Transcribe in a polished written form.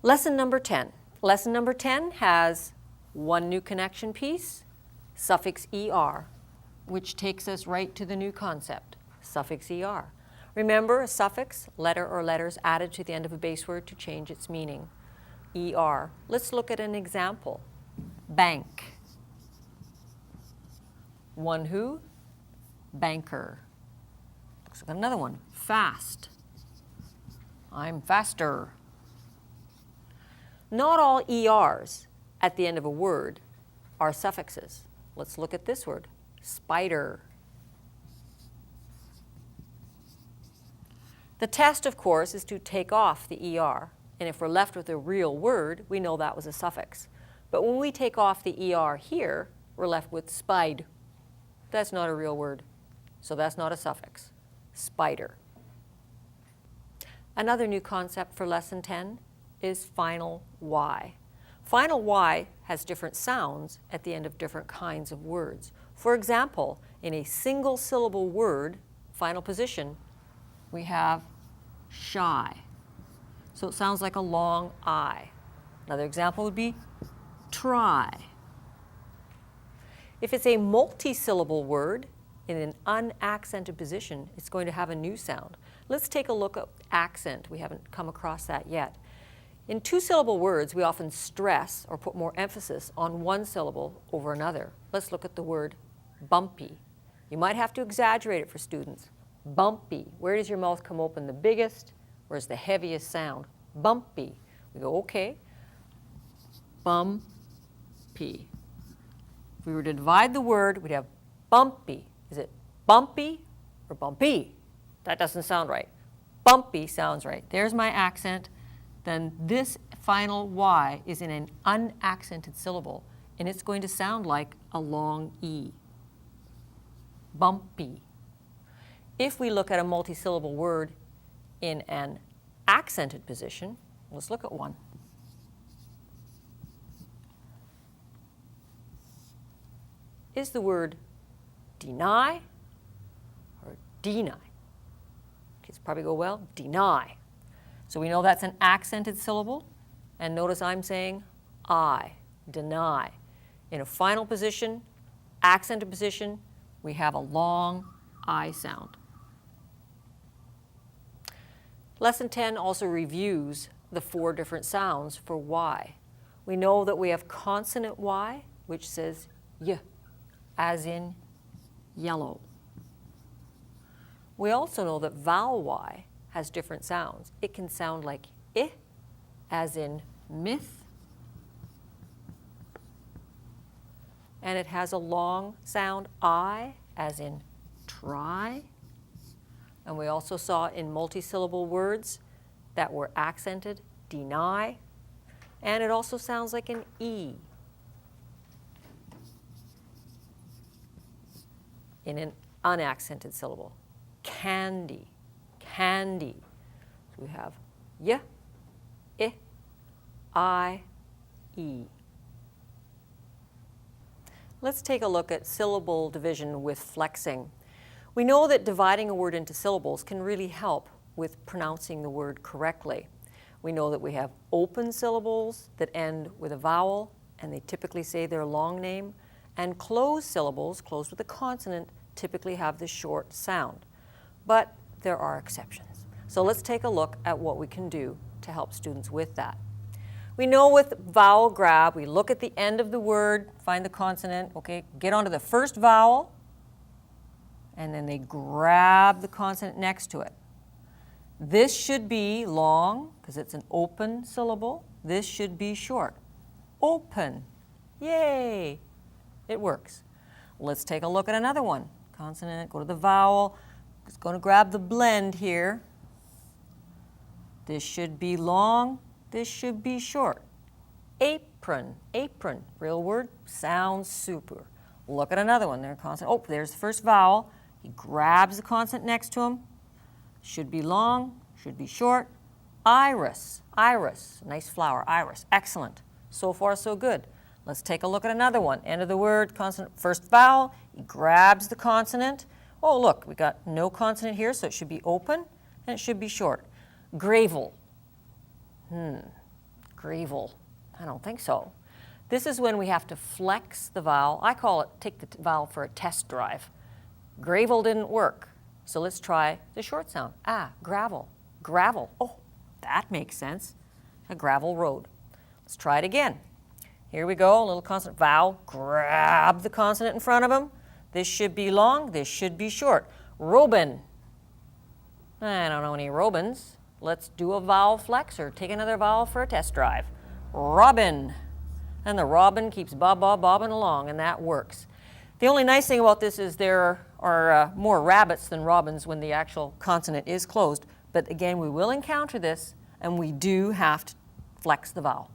Lesson number 10. Lesson number 10 has one new connection piece, suffix ER, which takes us right to the new concept, suffix ER. Remember, a suffix, letter or letters added to the end of a base word to change its meaning. ER. Let's look at an example. Bank. One who? Banker. Looks like another one. Fast. I'm faster. Not all ERs at the end of a word are suffixes. Let's look at this word, spider. The test, of course, is to take off the ER, and if we're left with a real word, we know that was a suffix. But when we take off the ER here, we're left with spide. That's not a real word, so that's not a suffix. Spider. Another new concept for Lesson 10 is final Y. Final Y has different sounds at the end of different kinds of words. For example, in a single syllable word, final position, we have shy. So it sounds like a long I. Another example would be try. If it's a multi-syllable word in an unaccented position, it's going to have a new sound. Let's take a look at accent. We haven't come across that yet. In two-syllable words, we often stress or put more emphasis on one syllable over another. Let's look at the word bumpy. You might have to exaggerate it for students. Bumpy. Where does your mouth come open the biggest? Where's the heaviest sound? Bumpy. We go, okay. Bumpy. If we were to divide the word, we'd have bumpy. Is it bumpy or bumpy? That doesn't sound right. Bumpy sounds right. There's my accent. Then this final Y is in an unaccented syllable, and it's going to sound like a long E. Bumpy. If we look at a multi-syllable word in an accented position, let's look at one. Is the word deny or deny? Kids probably go, well, deny. So we know that's an accented syllable, and notice I'm saying I, deny. In a final position, accented position, we have a long I sound. Lesson 10 also reviews the 4 different sounds for Y. We know that we have consonant Y, which says Y, as in yellow. We also know that vowel Y has different sounds. It can sound like I, as in myth, and it has a long sound I, as in try. And we also saw in multi-syllable words that were accented, deny, and it also sounds like an E in an unaccented syllable. Candy. Candy. So we have Y, I, E. Let's take a look at syllable division with flexing. We know that dividing a word into syllables can really help with pronouncing the word correctly. We know that we have open syllables that end with a vowel, and they typically say their long name, and closed syllables, closed with a consonant, typically have the short sound. But there are exceptions. So let's take a look at what we can do to help students with that. We know with vowel grab, we look at the end of the word, find the consonant, okay, get onto the first vowel, and then they grab the consonant next to it. This should be long, because it's an open syllable. This should be short. Open. Yay! It works. Let's take a look at another one. Consonant, go to the vowel. It's going to grab the blend here. This should be long. This should be short. Apron. Apron. Real word. Sounds super. Look at another one. There, consonant. Oh, there's the first vowel. He grabs the consonant next to him. Should be long. Should be short. Iris. Iris. Nice flower. Iris. Excellent. So far, so good. Let's take a look at another one. End of the word, consonant, first vowel. He grabs the consonant. Oh, look, we got no consonant here, so it should be open, and it should be short. Gravel. Gravel. I don't think so. This is when we have to flex the vowel. I call it take the vowel for a test drive. Gravel didn't work. So let's try the short sound. Gravel. Gravel. Oh, that makes sense. A gravel road. Let's try it again. Here we go, a little consonant vowel. Grab the consonant in front of them. This should be long, this should be short. Robin. I don't know any Robins. Let's do a vowel flex or take another vowel for a test drive. Robin. And the robin keeps bobbing along, and that works. The only nice thing about this is there are more rabbits than robins when the actual consonant is closed. But again, we will encounter this, and we do have to flex the vowel.